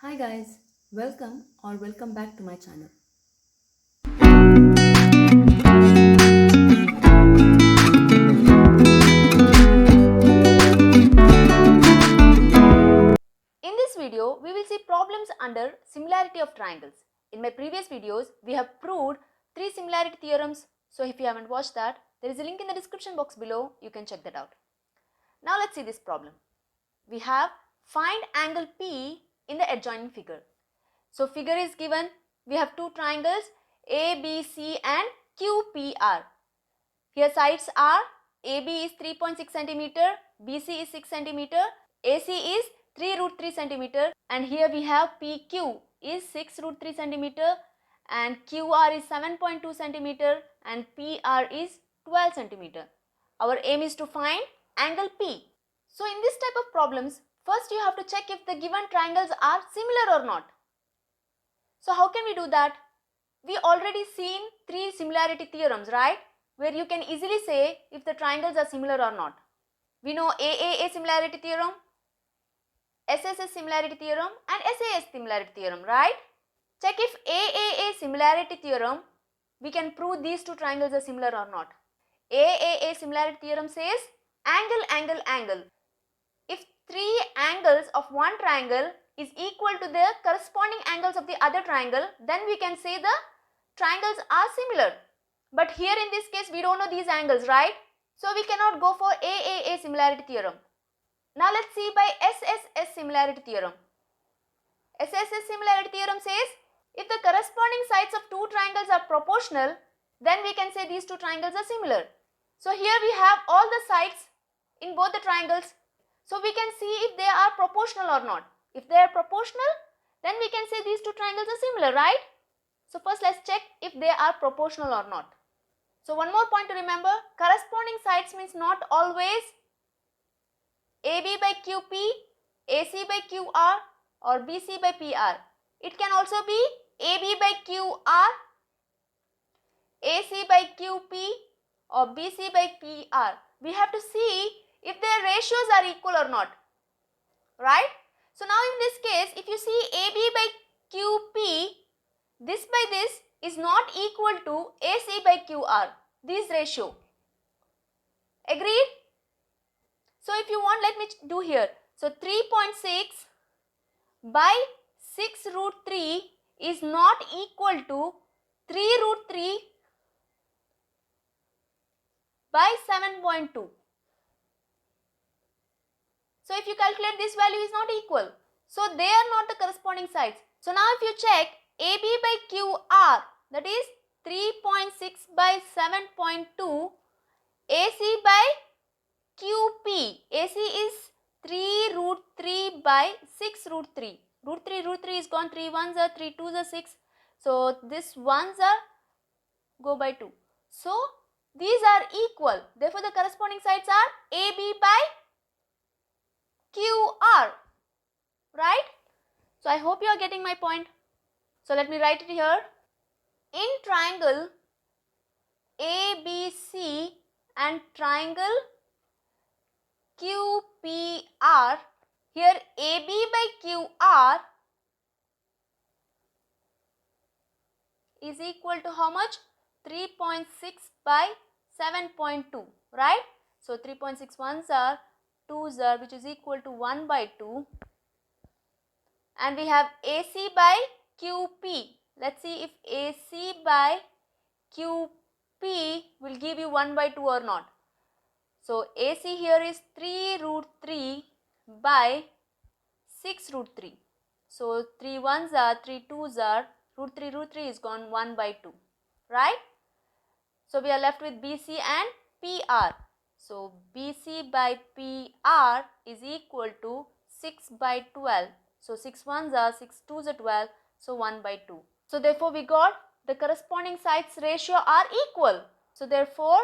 Hi guys, welcome back to my channel. In this video, we will see problems under similarity of triangles. In my previous videos, we have proved 3 similarity theorems. So if you haven't watched that, there is a link in the description box below. You can check that out. Now let's see this problem. We have find angle P in the adjoining figure. So figure is given. We have two triangles ABC and QPR. Here sides are AB is 3.6 cm, BC is 6 cm, AC is 3 root 3 cm, and here we have PQ is 6 root 3 cm and QR is 7.2 cm and PR is 12 cm. Our aim is to find angle P. So in this type of problems, first you have to check if the given triangles are similar or not. So how can we do that? We already seen 3 similarity theorems, right? Where you can easily say if the triangles are similar or not. We know AAA similarity theorem, SSS similarity theorem and SAS similarity theorem, right? Check if AAA similarity theorem, we can prove these two triangles are similar or not. AAA similarity theorem says angle. If 3 angles of one triangle is equal to the corresponding angles of the other triangle, then we can say the triangles are similar. But here in this case, we don't know these angles, right? So we cannot go for AAA similarity theorem. Now let's see by SSS similarity theorem. SSS similarity theorem says if the corresponding sides of two triangles are proportional, then we can say these two triangles are similar. So here we have all the sides in both the triangles. So we can see if they are proportional or not. If they are proportional, then we can say these two triangles are similar, right? So first let's check if they are proportional or not. So one more point to remember, corresponding sides means not always AB by QP, AC by QR or BC by PR. It can also be AB by QR, AC by QP or BC by PR. We have to see if their ratios are equal or not, right? So now in this case, if you see AB by QP, this by this is not equal to AC by QR, this ratio. Agreed? So if you want, let me do here. So 3.6 by 6 root 3 is not equal to 3 root 3 by 7.2. So if you calculate, this value is not equal. So they are not the corresponding sides. So now if you check AB by QR, that is 3.6 by 7.2, AC by QP, AC is 3 root 3 by 6 root 3. Root 3 is gone, 3 ones are 3 twos are 6. So this ones are go by 2. So these are equal. Therefore the corresponding sides are AB by QR, right? So I hope you are getting my point. So let me write it here. In triangle ABC and triangle QPR, here AB by QR is equal to how much? 3.6 by 7.2, right? So 3.6 ones are 2s are, which is equal to 1 by 2. And we have AC by QP. Let's see if AC by QP will give you 1 by 2 or not. So AC here is 3 root 3 by 6 root 3. So 3 ones are, 3 twos are, root 3 is gone, 1 by 2, right? So we are left with BC and PR. So BC by PR is equal to 6 by 12. So 6 ones are, 6 twos are 12, so 1 by 2. So therefore we got the corresponding sides ratio are equal. So therefore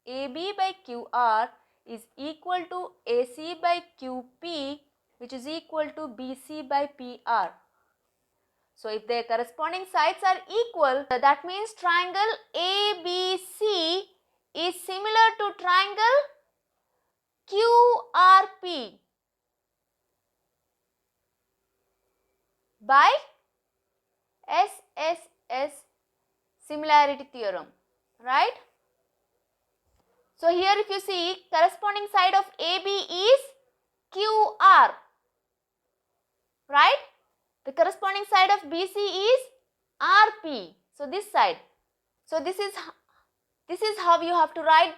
AB by QR is equal to AC by QP, which is equal to BC by PR. So if their corresponding sides are equal, that means triangle ABC is similar to triangle QRP. by SSS similarity theorem, right? So here if you see, corresponding side of AB is QR, right? The corresponding side of BC is RP. So this side. So this is how you have to write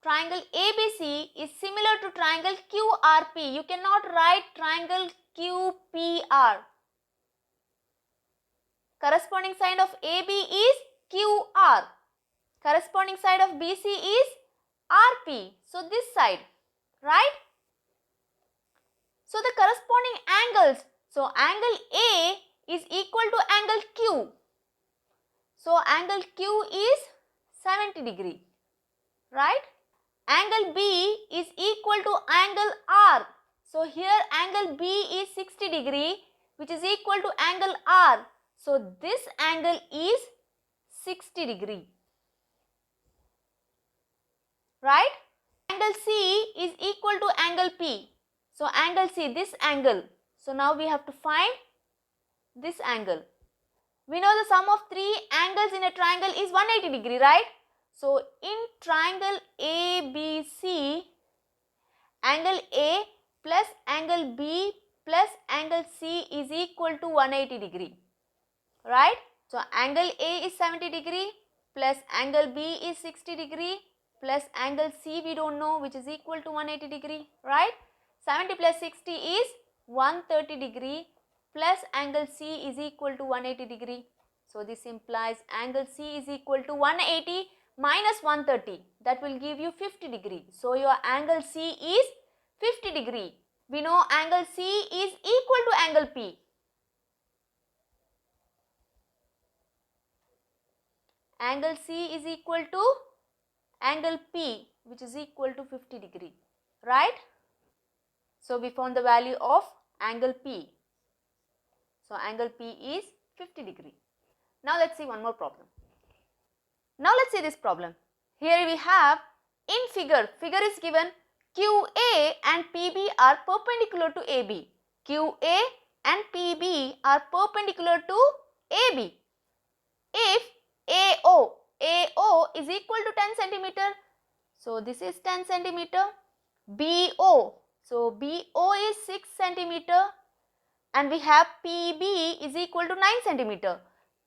triangle ABC is similar to triangle QRP. You cannot write triangle QPR. Corresponding side of AB is QR. Corresponding side of BC is RP. So this side, right? So the corresponding angles. So angle A is equal to angle Q. So angle Q is 70 degree, right? Angle B is equal to angle R. So here angle B is 60 degree, which is equal to angle R. So this angle is 60 degree, right? Angle C is equal to angle P. So angle C, this angle. So now we have to find this angle. We know the sum of three angles in a triangle is 180 degree, right? So in triangle ABC, angle A plus angle B plus angle C is equal to 180 degree, right? So angle A is 70 degree plus angle B is 60 degree plus angle C we don't know, which is equal to 180 degree, right? 70 plus 60 is 130 degree plus angle C is equal to 180 degree. So this implies angle C is equal to 180 minus 130, that will give you 50 degree. So your angle C is 50 degree. We know angle C is equal to angle P. Angle C is equal to angle P, which is equal to 50 degree, right? So we found the value of angle P. So angle P is 50 degree. Now let's see one more problem. Now let's see this problem. Here we have in figure is given QA and PB are perpendicular to AB. QA and PB are perpendicular to AB. If AO is equal to 10 centimeter, so this is 10 centimeter. BO, so BO is 6 centimeter, and we have PB is equal to 9 centimeter.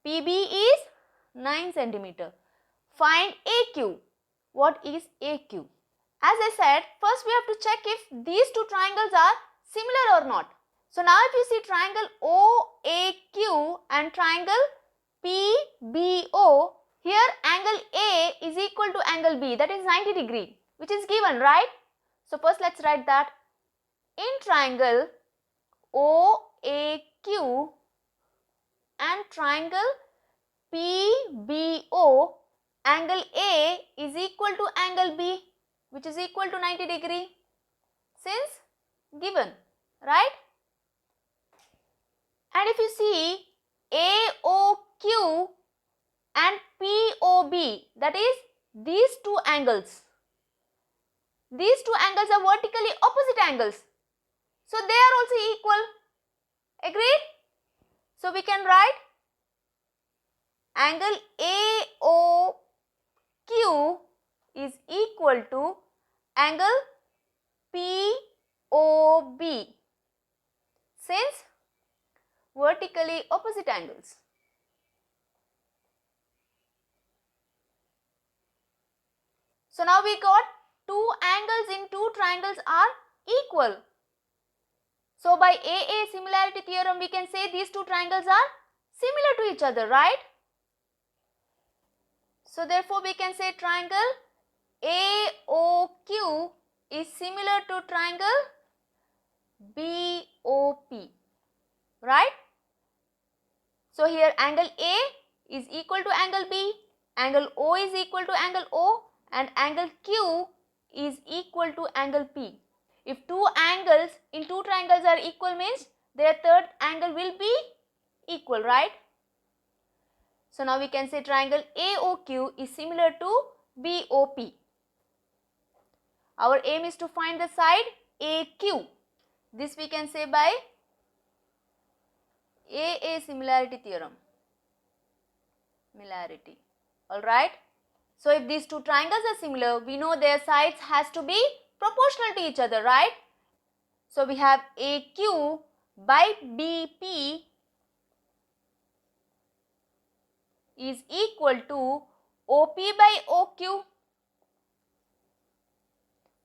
PB is 9 centimeter. Find AQ. What is AQ? As I said, first we have to check if these two triangles are similar or not. So now if you see triangle OAQ and triangle PBO, here angle A is equal to angle B, that is 90 degree, which is given, right? So first let's write that in triangle OAQ and triangle PBO, angle A is equal to angle B, which is equal to 90 degree, since given, right? And if you see AOQ and POB, that is these two angles. These two angles are vertically opposite angles. So they are also equal. Agreed? So we can write angle AOQ is equal to angle POB, since vertically opposite angles. So now we got two angles in two triangles are equal. So by AA similarity theorem we can say these two triangles are similar to each other, right? So therefore we can say triangle AOQ is similar to triangle BOP, right? So here angle A is equal to angle B, angle O is equal to angle O, and angle Q is equal to angle P. If two angles in two triangles are equal, means their third angle will be equal, right? So now we can say triangle AOQ is similar to BOP. Our aim is to find the side AQ. This we can say by AA similarity theorem. Similarity. Alright. So if these two triangles are similar, we know their sides has to be proportional to each other, right? So we have AQ by BP is equal to OP by OQ,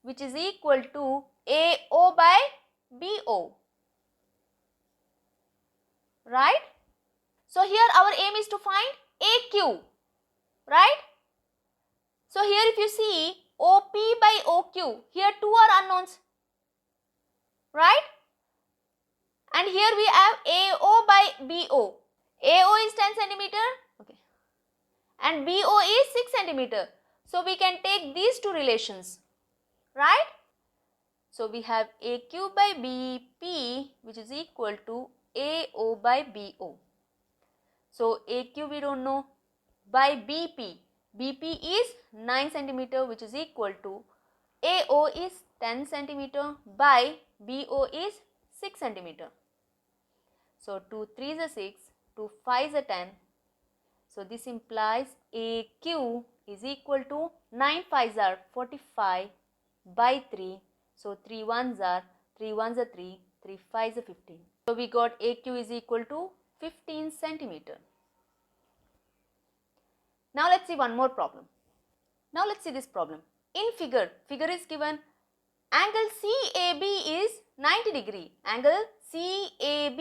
which is equal to AO by BO, right? So here our aim is to find AQ, right? So here if you see OP by OQ, here two are unknowns, right? And here we have AO by BO. AO is 10 centimeter, okay, and BO is 6 centimeter. So we can take these two relations, right? So we have AQ by BP, which is equal to AO by BO. So AQ we don't know, by BP. BP is 9 centimeter, which is equal to AO is 10 centimeter by BO is 6 centimeter. So 2 3s are 6, 2 5s are 10. So this implies AQ is equal to 9 5s are 45 by 3. So 3 1s are 3 3, 3 5s are 15. So we got AQ is equal to 15 centimeter. Now let's see one more problem. Now let's see this problem. In figure is given angle CAB is 90 degree. Angle CAB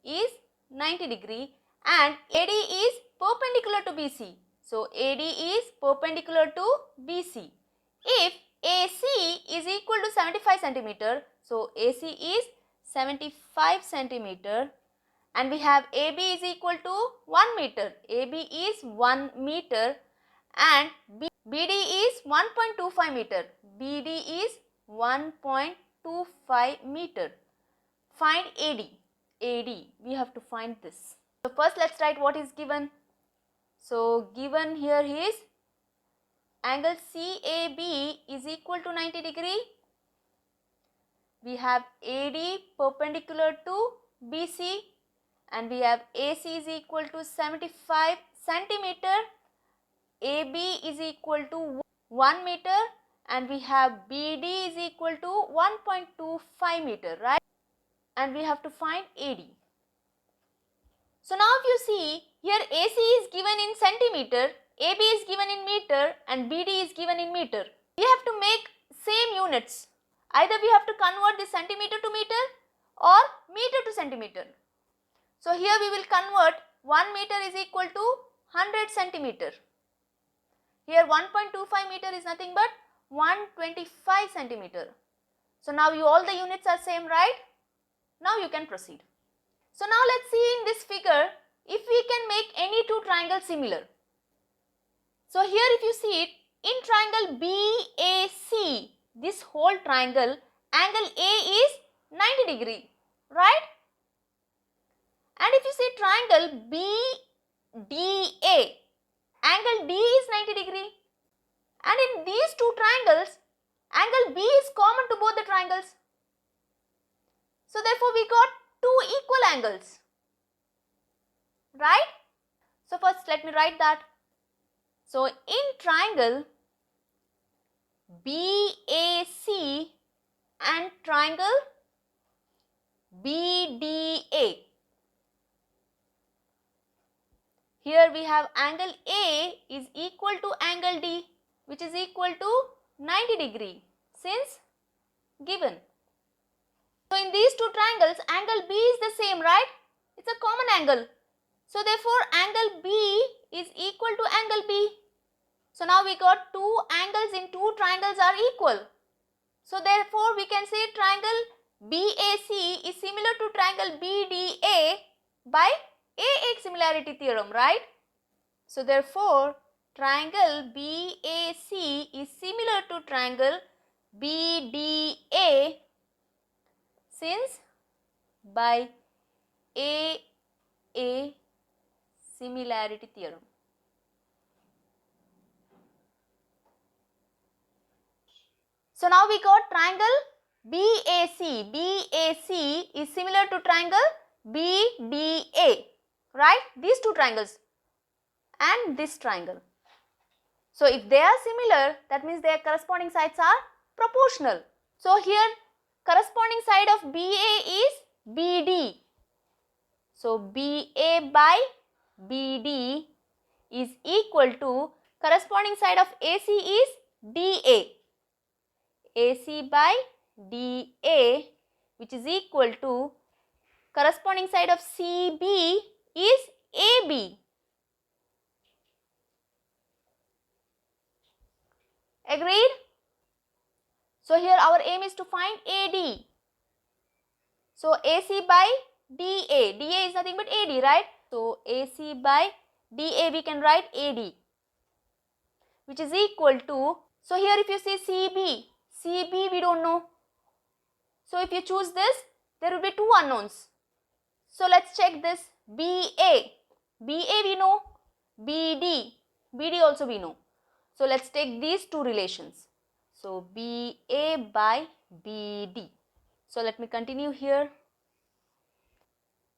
is 90 degree and AD is perpendicular to BC. So AD is perpendicular to BC. If AC is equal to 75 centimeter, so AC is 75 centimeter, and we have AB is equal to 1 meter. AB is 1 meter and BD is 1.25 meter. BD is 1.25 meter. Find AD. AD, we have to find this. So first let's write what is given. So given here is angle CAB is equal to 90 degree. We have AD perpendicular to BC and we have AC is equal to 75 centimeter. AB is equal to 1 meter and we have BD is equal to 1.25 meter, right? And we have to find AD. So now if you see here AC is given in centimeter, AB is given in meter and BD is given in meter. We have to make same units. Either we have to convert this centimeter to meter or meter to centimeter. So here we will convert 1 meter is equal to 100 centimeter. Here 1.25 meter is nothing but 125 centimeter. So now all the units are same, right? Now you can proceed. So now let's see in this figure if we can make any two triangles similar. So here if you see it, in triangle BAC, this whole triangle, angle A is 90 degree, right? And if you see triangle BDA, angle D is 90 degree. And in these two triangles, angle B is common to both the triangles. So therefore we got two equal angles, right? So first let me write that. So in triangle BAC and triangle BDA, here we have angle A is equal to angle D, which is equal to 90 degree since given. So in these two triangles, angle B is the same, right? It's a common angle. So therefore angle B is equal to angle B. So now we got two angles in two triangles are equal. So therefore we can say triangle BAC is similar to triangle BDA by AA similarity theorem, right? So therefore triangle BAC is similar to triangle BDA since by AA similarity theorem. So now we got triangle BAC. BAC is similar to triangle BDA, right? These two triangles and this triangle. So if they are similar, that means their corresponding sides are proportional. So here corresponding side of BA is BD. So BA by BD is equal to corresponding side of AC is DA. AC by DA, which is equal to corresponding side of CB is AB. Agreed? So here our aim is to find AD. So AC by DA. DA is nothing but AD, right? So AC by DA we can write AD, which is equal to, so here if you see CB we don't know. So if you choose this, there will be two unknowns. So let's check this. BA we know, BD also we know. So let's take these two relations. So BA by BD. So let me continue here.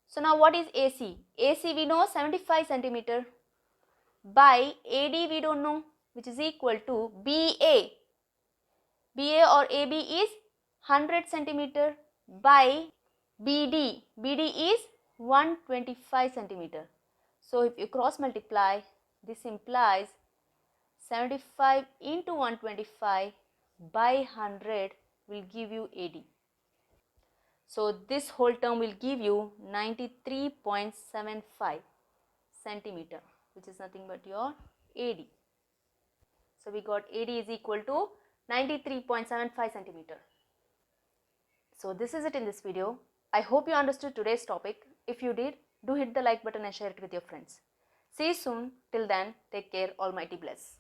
So now what is AC? AC we know 75 centimeter by AD we don't know, which is equal to BA. BA or AB is 100 centimeter by BD. BD is 125 centimeter. So if you cross multiply, this implies 75 into 125 by 100 will give you AD. So this whole term will give you 93.75 centimeter, which is nothing but your AD. So we got AD is equal to 93.75 centimeter. So this is it in this video. I hope you understood today's topic. If you did, do hit the like button and share it with your friends. See you soon. Till then, take care. Almighty bless.